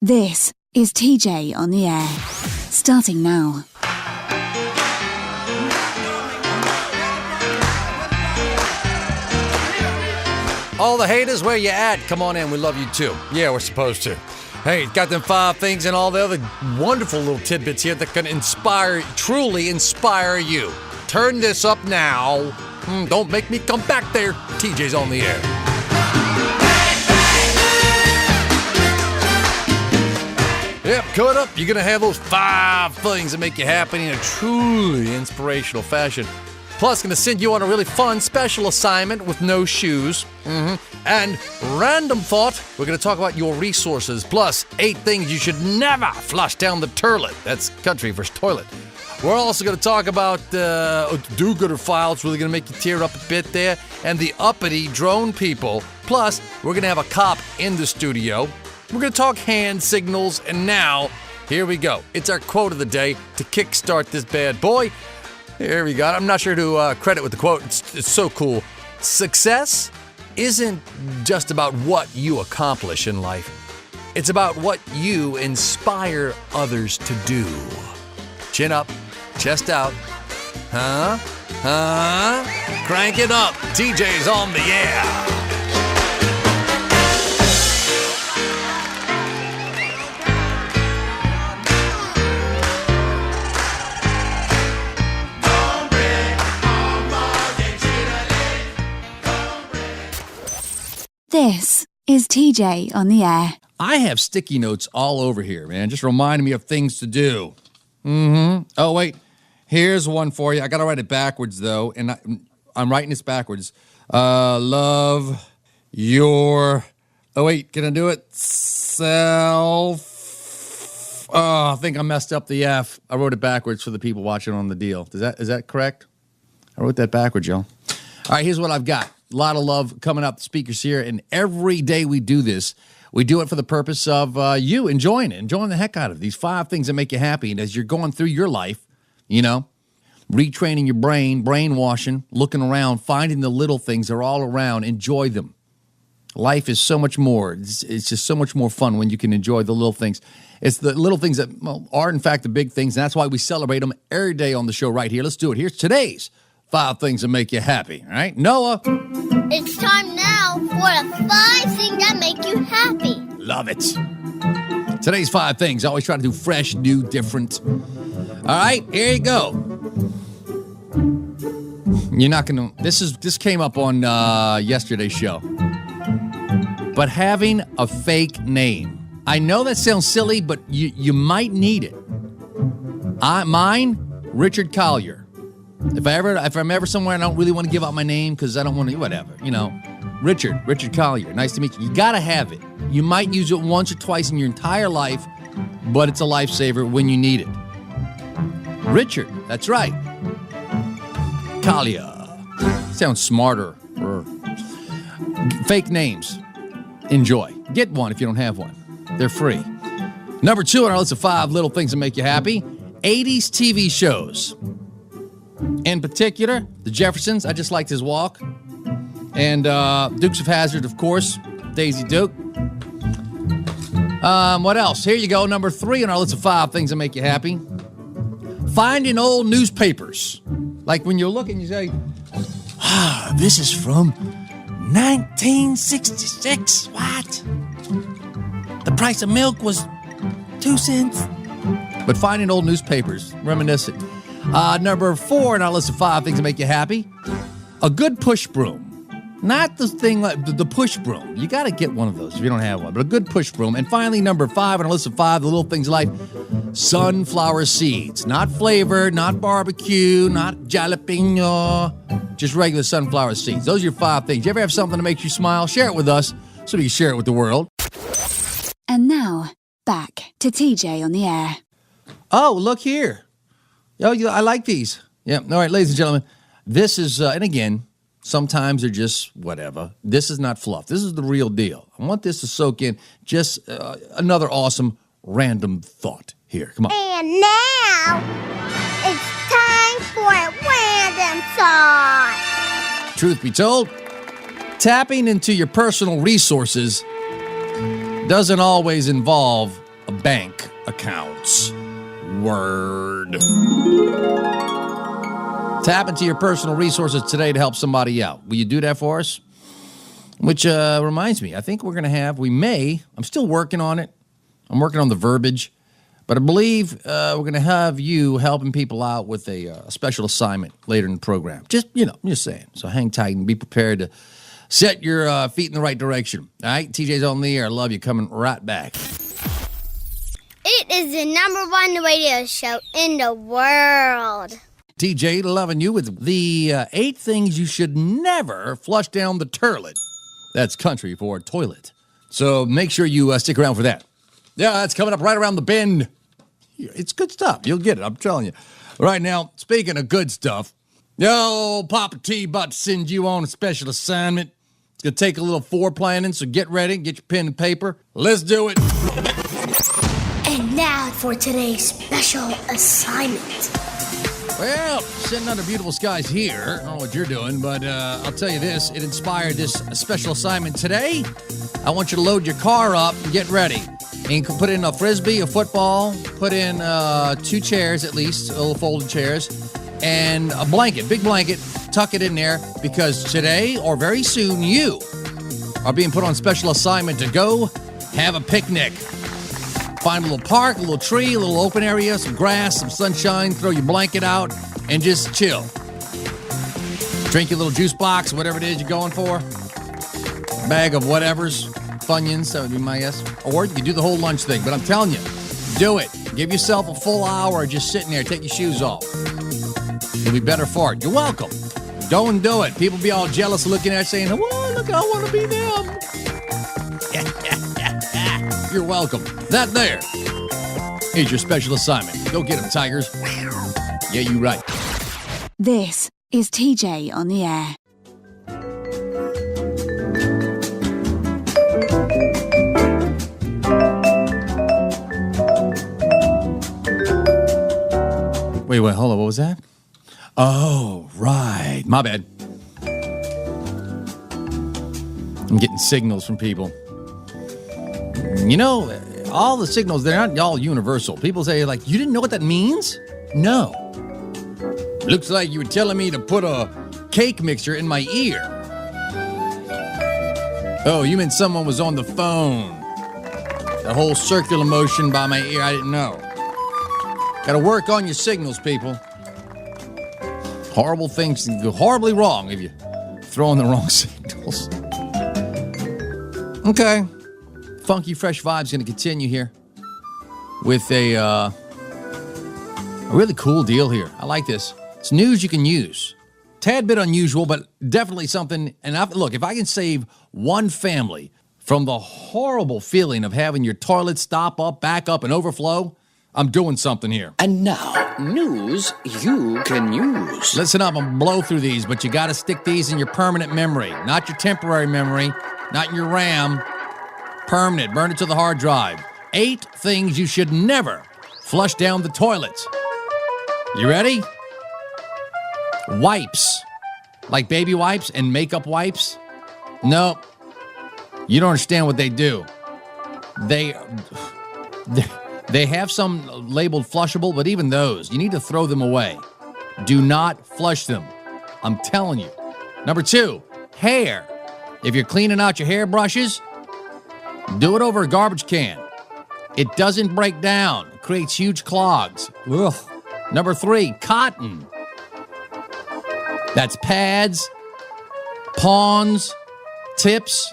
This is TJ on the air. Starting now. All the haters, where you at? Come on in, we love you too. Yeah, we're supposed to. Hey, got them 5 things and all the other wonderful little tidbits here that can truly inspire you. Turn this up now. Don't make me come back there. TJ's on the air. Yep, coming up, you're going to have those 5 things that make you happy in a truly inspirational fashion. Plus, going to send you on a really fun special assignment with no shoes. And random thought, we're going to talk about your resources. Plus, 8 things you should never flush down the toilet. That's country versus toilet. We're also going to talk about do-gooder files, really going to make you tear up a bit there. And the uppity drone people. Plus, we're going to have a cop in the studio. We're going to talk hand signals. And now, here we go. It's our quote of the day to kickstart this bad boy. Here we go. I'm not sure to credit with the quote. It's so cool. Success isn't just about what you accomplish in life. It's about what you inspire others to do. Chin up, chest out. Huh? Crank it up. TJ's on the air. This is TJ on the air. I have sticky notes all over here, man. Just reminding me of things to do. Oh, wait. Here's one for you. I got to write it backwards, though, and I'm writing this backwards. Love your... Oh, wait. Can I do it? Self... Oh, I think I messed up the F. I wrote it backwards for the people watching on the deal. Is that correct? I wrote that backwards, y'all. All right, here's what I've got. A lot of love coming up, the speakers here, and every day we do this, we do it for the purpose of you enjoying the heck out of it. These 5 things that make you happy, and as you're going through your life, retraining your brain, brainwashing, looking around, finding the little things that are all around, enjoy them. Life is so much more. It's just so much more fun when you can enjoy the little things. It's the little things that are, in fact, the big things, and that's why we celebrate them every day on the show right here. Let's do it. Here's today's 5 things that make you happy. All right, Noah. It's time now for the 5 things that make you happy. Love it. Today's 5 things. I always try to do fresh, new, different. All right, here you go. You're not going to... This came up on yesterday's show. But having a fake name. I know that sounds silly, but you might need it. Mine, Richard Collier. If I'm ever somewhere and I don't really want to give out my name because I don't want to, whatever, Richard Collier, nice to meet you. You got to have it. You might use it once or twice in your entire life, but it's a lifesaver when you need it. Richard, that's right. Collier. Sounds smarter. Fake names. Enjoy. Get one if you don't have one. They're free. Number 2 on our list of 5 little things that make you happy, 80s TV shows. In particular, the Jeffersons. I just liked his walk. And Dukes of Hazzard, of course. Daisy Duke. What else? Here you go. Number 3 on our list of 5 things that make you happy. Finding old newspapers. Like when you're looking, you say, this is from 1966. What? The price of milk was 2 cents. But finding old newspapers. Reminiscent. Number 4 on our list of 5 things that make you happy. A good push broom. Not the thing like the push broom. You got to get one of those if you don't have one. But a good push broom. And finally, number 5 on our list of 5, the little things in life. Sunflower seeds. Not flavored, not barbecue, not jalapeno. Just regular sunflower seeds. Those are your 5 things. You ever have something that makes you smile? Share it with us so we can share it with the world. And now, back to TJ on the air. Oh, look here. Oh, I like these. Yeah. All right, ladies and gentlemen, this is, and again, sometimes they're just whatever. This is not fluff. This is the real deal. I want this to soak in. Just another awesome random thought here. Come on. And now, it's time for a random thought. Truth be told, tapping into your personal resources doesn't always involve bank accounts. Word. Tap into your personal resources today to help somebody out. Will you do that for us? Which reminds me, I think I'm still working on it. I'm working on the verbiage. But I believe we're going to have you helping people out with a special assignment later in the program. Just saying. So hang tight and be prepared to set your feet in the right direction. All right? TJ's on the air. I love you. Coming right back. It is the #1 radio show in the world. TJ loving you with the 8 things you should never flush down the toilet. That's country for toilet. So make sure you stick around for that. Yeah, that's coming up right around the bend. It's good stuff. You'll get it, I'm telling you. Right now, speaking of good stuff, Papa T about to send you on a special assignment. It's going to take a little foreplanning, so get ready, get your pen and paper. Let's do it. And now for today's special assignment. Well, sitting under beautiful skies here. I don't know what you're doing, but I'll tell you this. It inspired this special assignment today. I want you to load your car up and get ready. And you can put in a Frisbee, a football, put in 2 chairs at least, little folding chairs, and a blanket, big blanket. Tuck it in there because today or very soon you are being put on special assignment to go have a picnic. Find a little park, a little tree, a little open area, some grass, some sunshine, throw your blanket out, and just chill. Drink your little juice box, whatever it is you're going for. Bag of whatever's. Funyuns, that would be my guess. Or you can do the whole lunch thing, but I'm telling you, do it. Give yourself a full hour just sitting there. Take your shoes off. You'll be better for it. You're welcome. Go and do it. People be all jealous looking at it saying, oh, look, I want to be them. You're welcome. That there is your special assignment. Go get them, Tigers. Yeah, you're right. This is TJ on the air. Wait, hold on. What was that? Oh, right. My bad. I'm getting signals from people. All the signals, they're not all universal. People say, like, you didn't know what that means? No. Looks like you were telling me to put a cake mixer in my ear. Oh, you meant someone was on the phone. The whole circular motion by my ear, I didn't know. Got to work on your signals, people. Horrible things can go horribly wrong if you throw in the wrong signals. Okay. Funky Fresh Vibes going to continue here with a really cool deal here. I like this. It's news you can use. Tad bit unusual, but definitely something. And look, if I can save one family from the horrible feeling of having your toilet stop up, back up, and overflow, I'm doing something here. And now, news you can use. Listen up, I'm going to blow through these, but you got to stick these in your permanent memory, not your temporary memory, not in your RAM. Permanent, burn it to the hard drive. 8 things you should never flush down the toilet. You ready? Wipes. Like baby wipes and makeup wipes? No. You don't understand what they do. They have some labeled flushable, but even those, you need to throw them away. Do not flush them. I'm telling you. Number 2, hair. If you're cleaning out your hairbrushes, do it over a garbage can. It doesn't break down. It creates huge clogs. Ugh. Number 3, cotton. That's pads, pawns, tips.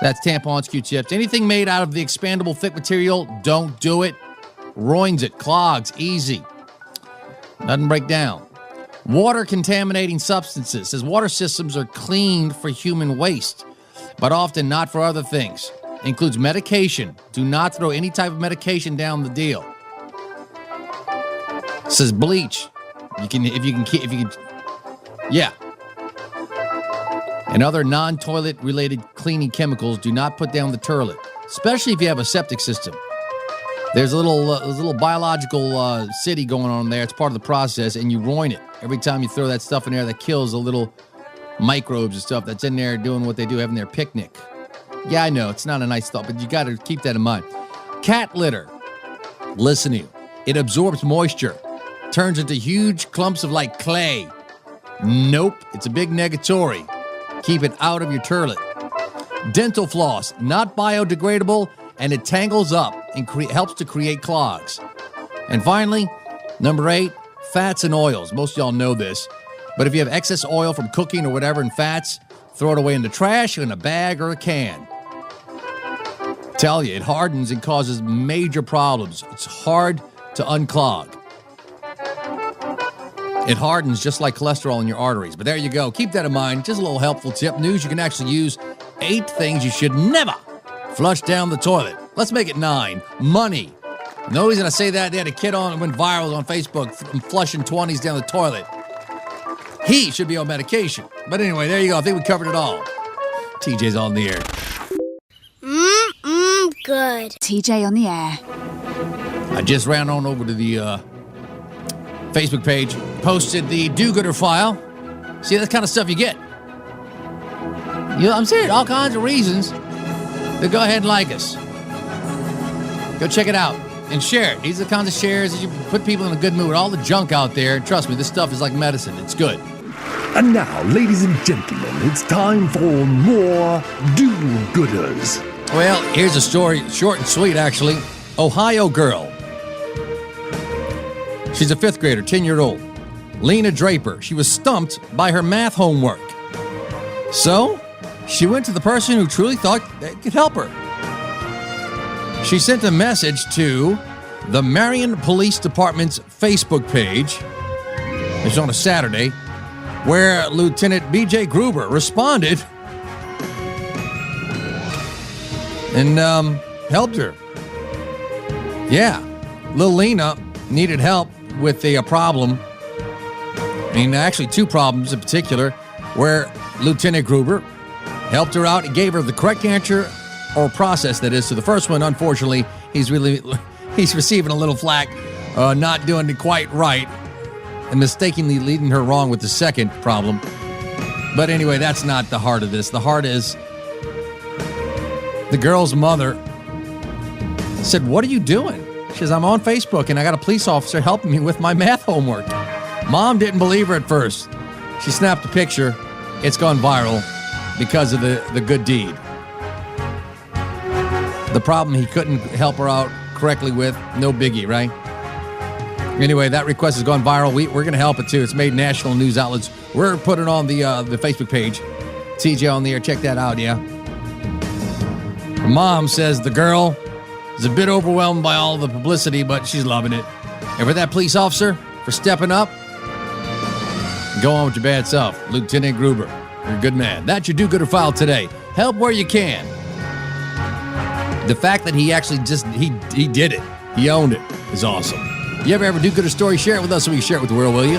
That's tampons, Q-tips. Anything made out of the expandable thick material, don't do it. Ruins it, clogs, easy. Doesn't break down. Water contaminating substances. Says water systems are cleaned for human waste, but often not for other things. Includes medication. Do not throw any type of medication down the deal. Says bleach. Yeah. And other non-toilet related cleaning chemicals do not put down the toilet, especially if you have a septic system. There's a little biological city going on there. It's part of the process, and you ruin it. Every time you throw that stuff in there that kills the little microbes and stuff that's in there doing what they do, having their picnic. Yeah, I know, it's not a nice thought, but you got to keep that in mind. Cat litter. Listen to you. It absorbs moisture. Turns into huge clumps of like clay. Nope. It's a big negatory. Keep it out of your toilet. Dental floss. Not biodegradable, and it tangles up and helps to create clogs. And finally, number 8, fats and oils. Most of y'all know this. But if you have excess oil from cooking or whatever and fats, throw it away in the trash or in a bag or a can. Tell you, it hardens and causes major problems. It's hard to unclog. It hardens just like cholesterol in your arteries. But there you go. Keep that in mind. Just a little helpful tip. News you can actually use. 8 things you should never flush down the toilet. Let's make it 9. Money. And the only reason I say that, they had a kid on that went viral on Facebook from flushing 20s down the toilet. He should be on medication. But anyway, there you go. I think we covered it all. TJ's on the air. Good. TJ on the air. I just ran on over to the Facebook page, posted the do-gooder file. See, that's the kind of stuff you get. I'm serious, all kinds of reasons to go ahead and like us. Go check it out and share it. These are the kinds of shares that you put people in a good mood. All the junk out there, trust me, this stuff is like medicine. It's good. And now, ladies and gentlemen, it's time for more do-gooders. Well, here's a story, short and sweet, actually. Ohio girl. She's a 5th grader, 10-year-old. Lena Draper. She was stumped by her math homework. So, she went to the person who truly thought they could help her. She sent a message to the Marion Police Department's Facebook page. It's on a Saturday, where Lieutenant B.J. Gruber responded and helped her. Yeah, little Lena needed help with a problem. I mean, actually 2 problems in particular, where Lieutenant Gruber helped her out and gave her the correct answer or process, that is. So the first one, unfortunately, he's receiving a little flack, not doing it quite right, and mistakenly leading her wrong with the second problem. But anyway, that's not the heart of this. The heart is the girl's mother said, "What are you doing?" She says, "I'm on Facebook and I got a police officer helping me with my math homework." Mom didn't believe her at first. She snapped a picture. It's gone viral because of the good deed. The problem he couldn't help her out correctly with, no biggie, right? Anyway, that request has gone viral. We're going to help it too. It's made national news outlets. We're putting it on the Facebook page. TJ on the air. Check that out, yeah. Her mom says the girl is a bit overwhelmed by all the publicity, but she's loving it. And for that police officer, for stepping up, go on with your bad self. Lieutenant Gruber, you're a good man. That's your do-gooder file today. Help where you can. The fact that he actually he did it, he owned it, is awesome. You ever do good a story, share it with us so we can share it with the world, will you?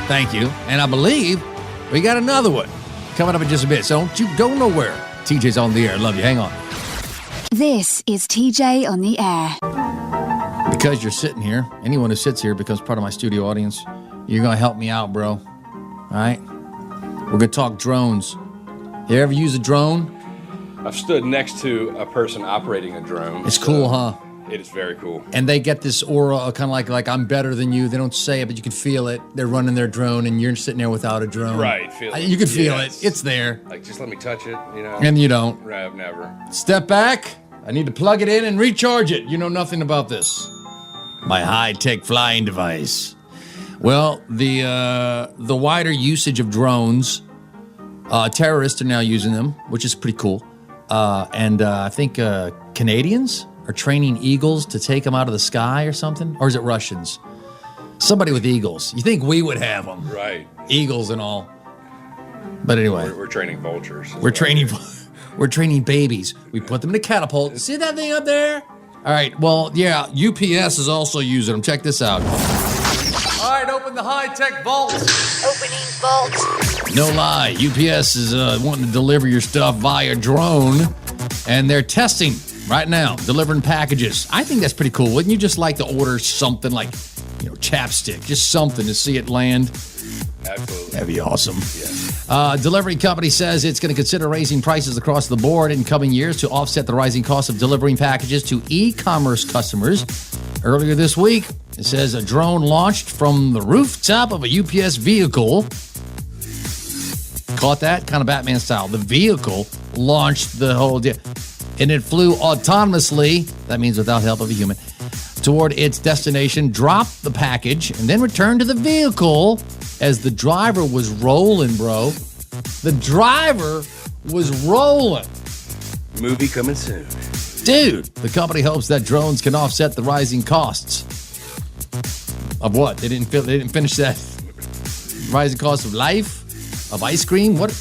Thank you. And I believe we got another one coming up in just a bit, so don't you go nowhere. TJ's on the air. Love you. Hang on. This is TJ on the air. Because you're sitting here, anyone who sits here becomes part of my studio audience. You're going to help me out, bro. All right? We're going to talk drones. You ever use a drone? I've stood next to a person operating a drone. It's cool, huh? It is very cool. And they get this aura, kind of like I'm better than you. They don't say it, but you can feel it. They're running their drone, and you're sitting there without a drone. Right, you can feel it. It's there. Like, just let me touch it, you know? And you don't. Right, never. Step back. I need to plug it in and recharge it. You know nothing about this. My high-tech flying device. Well, the wider usage of drones, terrorists are now using them, which is pretty cool. And I think Canadians are training eagles to take them out of the sky or something. Or is it Russians? Somebody with eagles. You think we would have them. Right. Eagles and all. But anyway. We're training vultures. We're training babies. We put them in a catapult. See that thing up there? All right. Well, yeah, UPS is also using them. Check this out. All right, open the high-tech vault. Opening vault. No lie, UPS is wanting to deliver your stuff via drone, and they're testing right now, delivering packages. I think that's pretty cool. Wouldn't you just like to order something like, chapstick, just something to see it land? Absolutely. That'd be awesome. Yeah. Delivery company says it's going to consider raising prices across the board in coming years to offset the rising cost of delivering packages to e-commerce customers. Earlier this week, it says a drone launched from the rooftop of a UPS vehicle. Caught that? Kind of Batman style. The vehicle launched the whole deal. And it flew autonomously, that means without help of a human, toward its destination, dropped the package, and then returned to the vehicle as the driver was rolling, bro. The driver was rolling. Movie coming soon. Dude, the company hopes that drones can offset the rising costs. Of what? They didn't finish that. Rising cost of life? Of ice cream? What?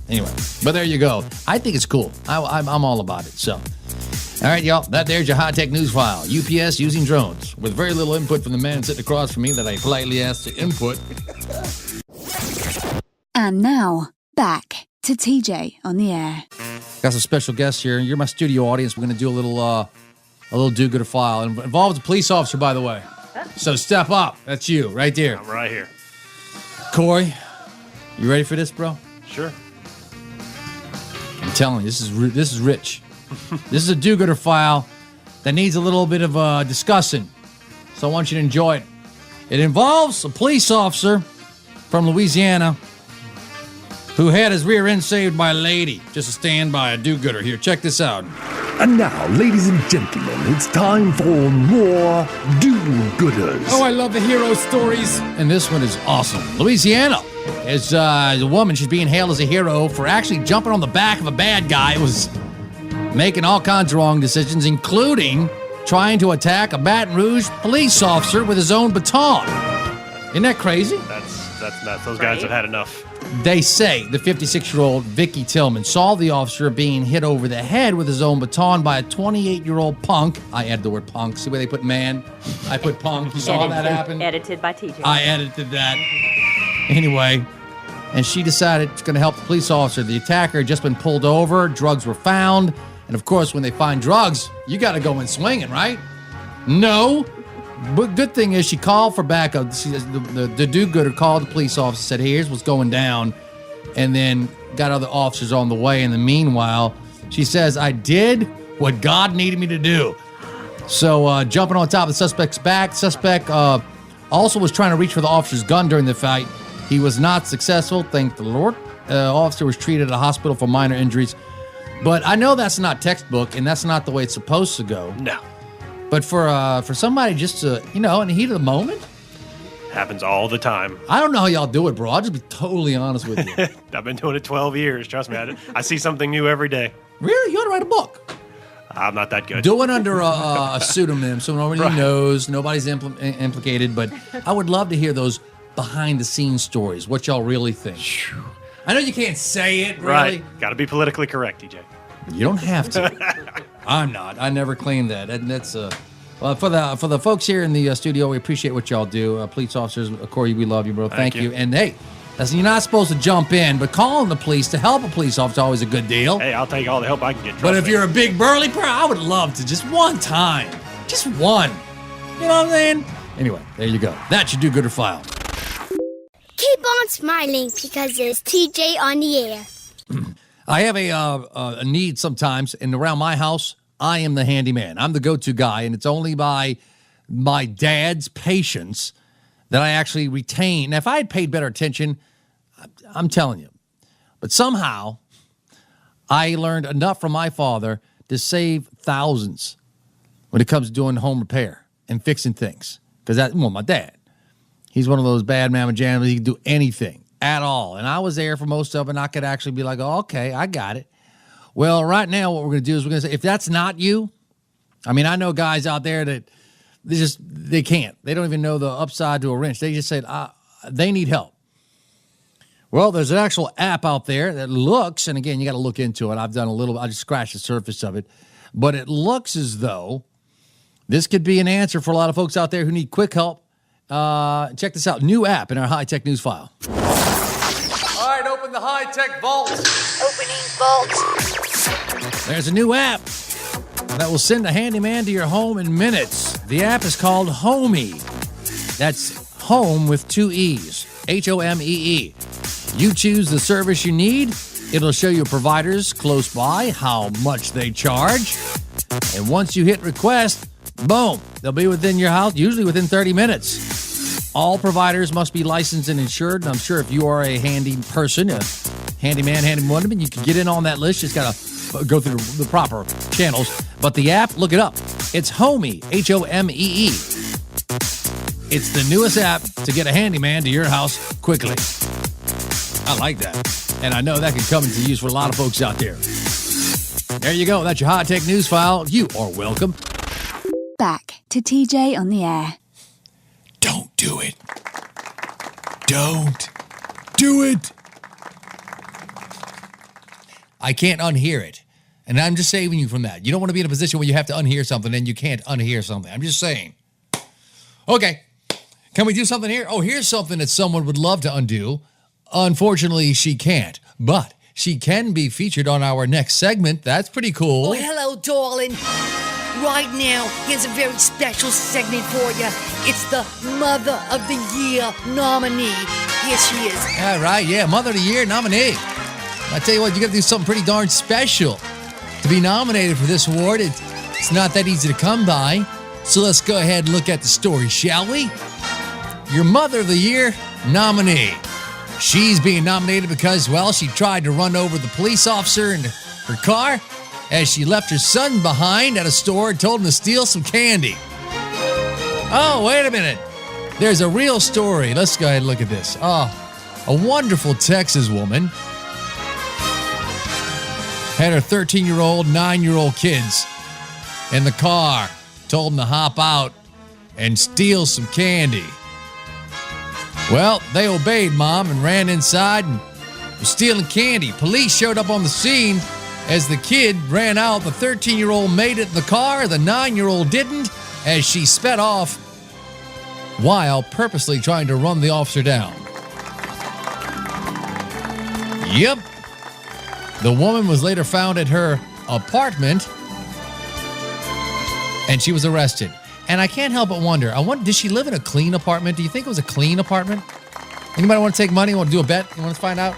Anyway, but there you go. I think it's cool. I'm all about it. So, all right, y'all. There's your high-tech news file. UPS using drones with very little input from the man sitting across from me that I politely asked to input. And now, back to TJ on the air. Got some special guests here. You're my studio audience. We're going to do a little do-gooder file. It involves a police officer, by the way. So step up. That's you right there. I'm right here. Corey, you ready for this, bro? Sure. I'm telling you, this is rich. This is a do-gooder file that needs a little bit of discussing. So I want you to enjoy it. It involves a police officer from Louisiana who had his rear end saved by a lady. Just a stand by a do-gooder here. Check this out. And now, ladies and gentlemen, it's time for more do-gooders. Oh, I love the hero stories. And this one is awesome. Louisiana is a woman. She's being hailed as a hero for actually jumping on the back of a bad guy who was making all kinds of wrong decisions, including trying to attack a Baton Rouge police officer with his own baton. Isn't that crazy? That's nuts. Those guys have had enough. They say the 56-year-old Vicky Tillman saw the officer being hit over the head with his own baton by a 28-year-old punk. I added the word punk. See where they put man? I put punk. You saw that happen? Edited by TJ. I edited that. Anyway, and she decided it's going to help the police officer. The attacker had just been pulled over. Drugs were found. And, of course, when they find drugs, you got to go in swinging, right? No. But good thing is she called for backup. The do-gooder called the police officer, said, hey, here's what's going down, and then got other officers on the way. In the meanwhile, she says, I did what God needed me to do. So jumping on top of the suspect's back, suspect also was trying to reach for the officer's gun during the fight. He was not successful, thank the Lord. Officer was treated at a hospital for minor injuries. But I know that's not textbook, and that's not the way it's supposed to go. No. But for somebody just to, in the heat of the moment. Happens all the time. I don't know how y'all do it, bro. I'll just be totally honest with you. I've been doing it 12 years. Trust me. I see something new every day. Really? You ought to write a book. I'm not that good. Do it under a pseudonym so nobody knows, nobody's implicated. But I would love to hear those behind-the-scenes stories, what y'all really think. I know you can't say it, really. Right. Got to be politically correct, DJ. You don't have to. I'm not. I never claimed that. And that's for the folks here in the studio, we appreciate what y'all do. Police officers, Corey, we love you, bro. Thank you. And hey, listen, you're not supposed to jump in, but calling the police to help a police officer is always a good deal. Hey, I'll take all the help I can get. But if you're a big burly person, I would love to just one time. Just one. You know what I'm saying? Anyway, there you go. That's your do-gooder file. Keep on smiling because there's TJ on the air. I have a need sometimes, and around my house, I am the handyman. I'm the go-to guy, and it's only by my dad's patience that I actually retain. Now, if I had paid better attention, I'm telling you. But somehow, I learned enough from my father to save thousands when it comes to doing home repair and fixing things. Because my dad, he's one of those bad mamma jammas. He can do anything at all. And I was there for most of it, and I could actually be like, oh, okay, I got it. Well, right now, what we're going to do is we're going to say, if that's not you, I mean, I know guys out there that they can't. They don't even know the upside to a wrench. They just said they need help. Well, there's an actual app out there that looks, and again, you got to look into it. I've done I just scratched the surface of it. But it looks as though this could be an answer for a lot of folks out there who need quick help. Check this out. New app in our high-tech news file. All right, open the high-tech vault. Opening vault. There's a new app that will send a handyman to your home in minutes. The app is called Homey. That's home with two E's. Homee. You choose the service you need. It'll show you providers close by how much they charge. And once you hit request, boom, they'll be within your house, usually within 30 minutes. All providers must be licensed and insured. And I'm sure if you are a handy person, a handyman, handywoman, you can get in on that list. Just got to go through the proper channels. But the app, look it up. It's Homee, H-O-M-E-E. It's the newest app to get a handyman to your house quickly. I like that. And I know that can come into use for a lot of folks out there. There you go. That's your high-tech news file. You are welcome. Back to TJ on the air. Don't do it. Don't do it. I can't unhear it. And I'm just saving you from that. You don't want to be in a position where you have to unhear something and you can't unhear something. I'm just saying. Okay. Can we do something here? Oh, here's something that someone would love to undo. Unfortunately, she can't. But she can be featured on our next segment. That's pretty cool. Oh, hello, darling. Right now, here's a very special segment for you. It's the Mother of the Year nominee. Here she is. All right, yeah, Mother of the Year nominee. I tell you what, you got to do something pretty darn special to be nominated for this award. It's not that easy to come by. So let's go ahead and look at the story, shall we? Your Mother of the Year nominee. She's being nominated because, well, she tried to run over the police officer in her car as she left her son behind at a store and told him to steal some candy. Oh, wait a minute. There's a real story. Let's go ahead and look at this. Oh, a wonderful Texas woman had her 13-year-old, 9-year-old kids in the car, told them to hop out and steal some candy. Well, they obeyed Mom and ran inside and was stealing candy. Police showed up on the scene. As the kid ran out, the 13-year-old made it in the car. The 9-year-old didn't, as she sped off while purposely trying to run the officer down. Yep. The woman was later found at her apartment, and she was arrested. And I can't help but wonder, did she live in a clean apartment? Do you think it was a clean apartment? Anybody want to take money? Want to do a bet? You want to find out?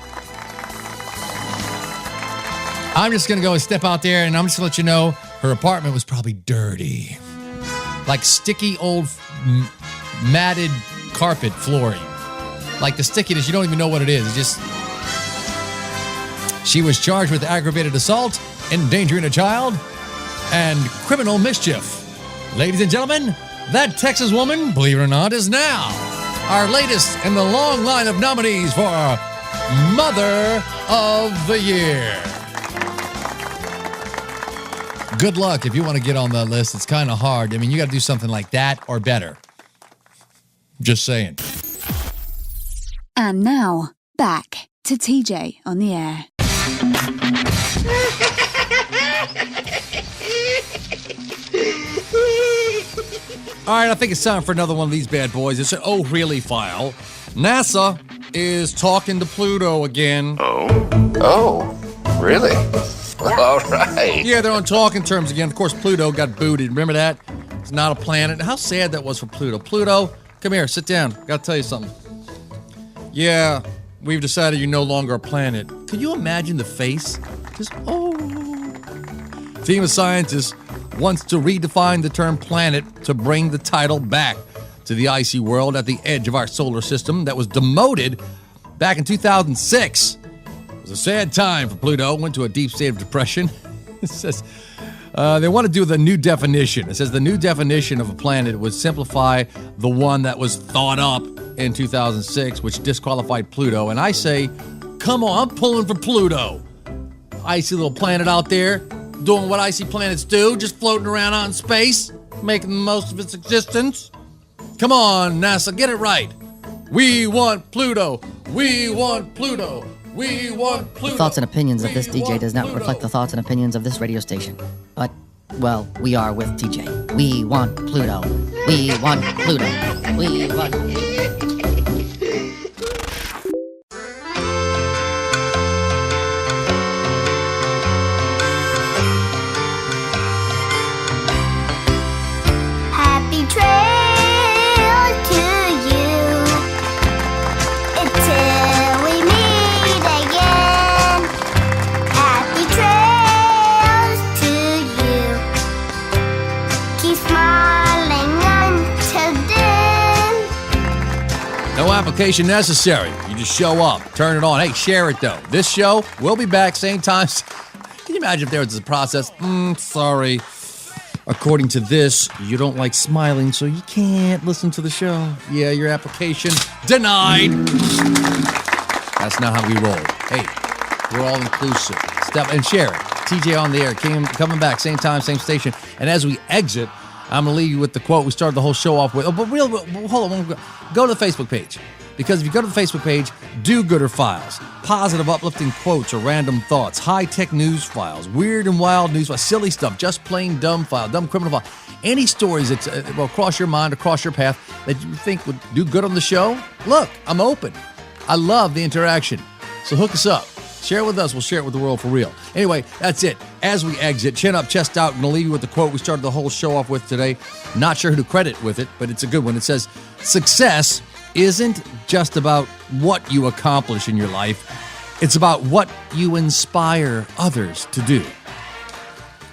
I'm just going to go and step out there, and I'm just going to let you know her apartment was probably dirty. Like sticky old matted carpet flooring. Like the stickiness, you don't even know what it is. It's just... She was charged with aggravated assault, endangering a child, and criminal mischief. Ladies and gentlemen, that Texas woman, believe it or not, is now our latest in the long line of nominees for Mother of the Year. Good luck if you want to get on that list. It's kind of hard. I mean, you got to do something like that or better. Just saying. And now, back to TJ on the air. All right, I think it's time for another one of these bad boys. It's an Oh Really file. NASA is talking to Pluto again. Oh, really? All right. Yeah, they're on talking terms again. Of course, Pluto got booted. Remember that? It's not a planet. How sad that was for Pluto. Pluto, come here, sit down. Got to tell you something. Yeah, we've decided you're no longer a planet. Could you imagine the face? Just, oh. Team of scientists wants to redefine the term planet to bring the title back to the icy world at the edge of our solar system that was demoted back in 2006. It was a sad time for Pluto. Went to a deep state of depression. It says they want to do the new definition. It says the new definition of a planet would simplify the one that was thought up in 2006, which disqualified Pluto. And I say, come on, I'm pulling for Pluto. Icy little planet out there, doing what icy planets do, just floating around out in space, making the most of its existence. Come on, NASA, get it right. We want Pluto. We want Pluto. We want Pluto. The thoughts and opinions of this DJ does not reflect the thoughts and opinions of this radio station. But, well, we are with TJ. We want Pluto. We want Pluto. We want... Happy trail to you until we meet be smiling until then. No application necessary. You just show up, turn it on. Hey, share it though. This show, we'll be back same time. Can you imagine if there was a process? Sorry. According to this, you don't like smiling, so you can't listen to the show. Yeah, your application denied. That's not how we roll. Hey, we're all inclusive. Step and share it. TJ on the air, coming back, same time, same station. And as we exit, I'm going to leave you with the quote we started the whole show off with. Hold on. Go to the Facebook page. Because if you go to the Facebook page, do-gooder files, positive, uplifting quotes or random thoughts, high-tech news files, weird and wild news files, silly stuff, just plain dumb file, dumb criminal file, any stories that will cross your mind or cross your path that you think would do good on the show, look, I'm open. I love the interaction. So hook us up. Share it with us. We'll share it with the world for real. Anyway, that's it. As we exit, chin up, chest out, I'm going to leave you with the quote we started the whole show off with today. Not sure who to credit with it, but it's a good one. It says, success isn't just about what you accomplish in your life. It's about what you inspire others to do.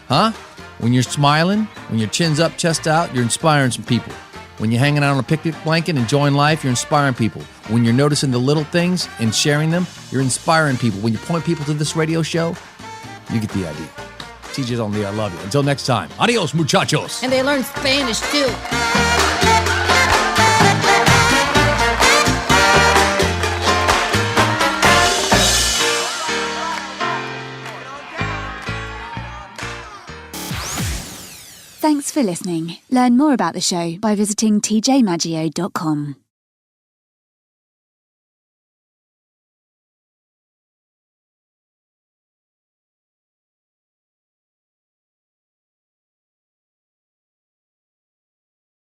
Huh? When you're smiling, when your chin's up, chest out, you're inspiring some people. When you're hanging out on a picnic blanket, enjoying life, you're inspiring people. When you're noticing the little things and sharing them, you're inspiring people. When you point people to this radio show, you get the idea. TJ's on the air. I love you. Until next time. Adios, muchachos. And they learn Spanish, too. Thanks for listening. Learn more about the show by visiting tjmaggio.com.